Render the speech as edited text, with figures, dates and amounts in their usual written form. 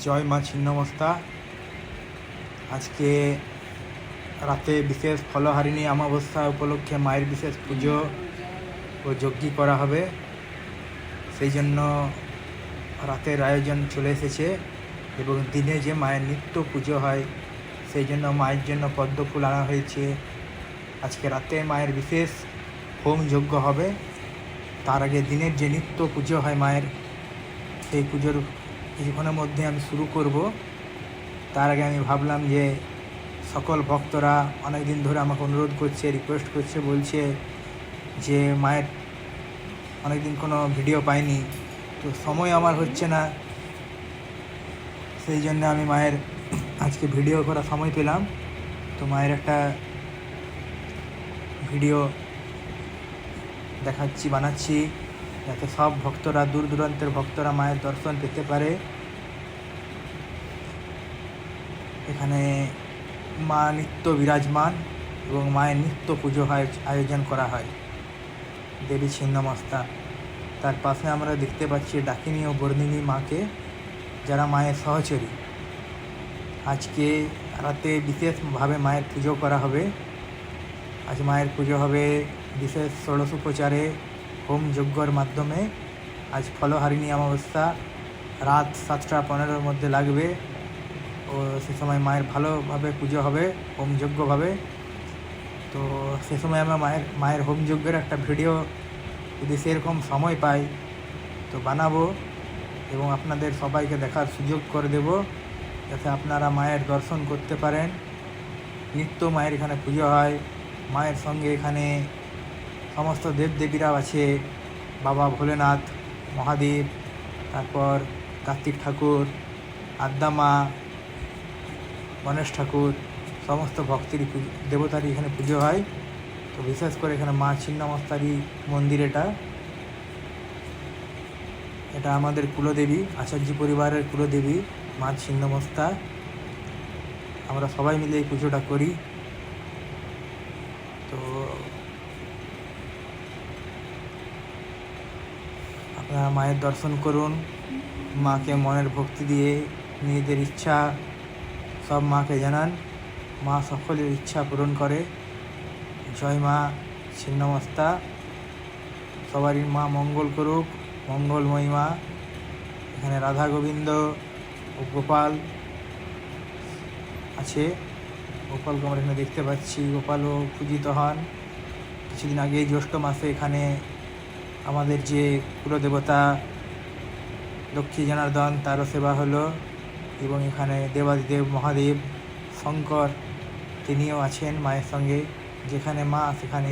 জয় মা ছিন্নমস্তা। আজকে রাতে বিশেষ ফলহারিণী অমাবস্যা উপলক্ষে মায়ের বিশেষ পুজো ও যজ্ঞ করা হবে। সেই জন্য রাতের আয়োজন চলে এসেছে এবং দিনে যে মায়ের নিত্য পুজো হয় সেই জন্য মায়ের জন্য পদ্ম ফুল আনা হয়েছে। আজকে রাতে মায়ের বিশেষ হোম যজ্ঞ হবে। তার আগে দিনের যে নিত্য পুজো হয় মায়ের, সেই পুজোর কিছুক্ষণের মধ্যে আমি শুরু করব। তার আগে আমি ভাবলাম যে সকল ভক্তরা অনেক দিন ধরে আমাকে অনুরোধ করছে, রিকোয়েস্ট করছে, বলছে যে মায়ের অনেক দিন কোনো ভিডিও পাইনি, তো সময় আমার হচ্ছে না। সেই জন্য আমি মায়ের আজকে ভিডিও করার সময় পেলাম, তো মায়ের একটা ভিডিও দেখাচ্ছি, বানাচ্ছি, যাতে সব ভক্তরা, দূর দূরান্তের ভক্তরা মায়ের দর্শন পেতে পারে। এখানে মা নিত্য বিরাজমান এবং মায়ের নিত্য পুজো হয়, আয়োজন করা হয় দেবী ছিন্নমস্তা। তার পাশে আমরা দেখতে পাচ্ছি ডাকিনী ও বর্ণিনী মাকে, যারা মায়ের সহচরী। আজকে রাতে বিশেষভাবে মায়ের পুজো করা হবে। আজ মায়ের পুজো হবে বিশেষ ষোড়শোপচারে হোম যজ্ঞর মাধ্যমে। আজ ফলহারিণী অমাবস্যা, রাত 7টা 15-র মধ্যে লাগবে ও সে সময় মায়ের ভালোভাবে পুজো হবে হোম যজ্ঞভাবে। তো সে সময় আমরা মায়ের হোম যজ্ঞের একটা ভিডিও যদি সেরকম সময় পাই তো বানাবো এবং আপনাদের সবাইকে দেখার সুযোগ করে দেব, যাতে আপনারা মায়ের দর্শন করতে পারেন। নিত্য মায়ের এখানে পুজো হয়। মায়ের সঙ্গে এখানে সমস্ত দেবদেবীরাও আছে, বাবা ভোলেনাথ, মহাদেব, তারপর কার্তিক ঠাকুর, আদ্যা মা, গণেশ ঠাকুর, সমস্ত ভক্তেরই দেবতারই এখানে পুজো হয়। তো বিশেষ করে এখানে মা ছিন্নমস্তারই মন্দির এটা আমাদের কুলদেবী, আচার্য পরিবারের কুলদেবী মা ছিন্নমস্তা। আমরা সবাই মিলে এই পুজোটা করি। তো আপনারা মায়ের দর্শন করুন, মাকে মনের ভক্তি দিয়ে নিজেদের ইচ্ছা সব মাকে জানান। মা সকলের ইচ্ছা পূরণ করে। জয় মা ছিন্নমস্তা। সবারই মা মঙ্গল করুক, মঙ্গলময়ী মা। এখানে রাধা গোবিন্দ ও গোপাল আছে। গোপালকে আমরা এখানে দেখতে পাচ্ছি, গোপালও পূজিত হন। কিছুদিন আগে জ্যৈষ্ঠ মাসে এখানে আমাদের যে কুলদেবতা লক্ষ্মী জনার্দন, তারও সেবা হলো এবং এখানে দেবাদিদেব মহাদেব শঙ্কর তিনিও আছেন মায়ের সঙ্গে। যেখানে মা সেখানে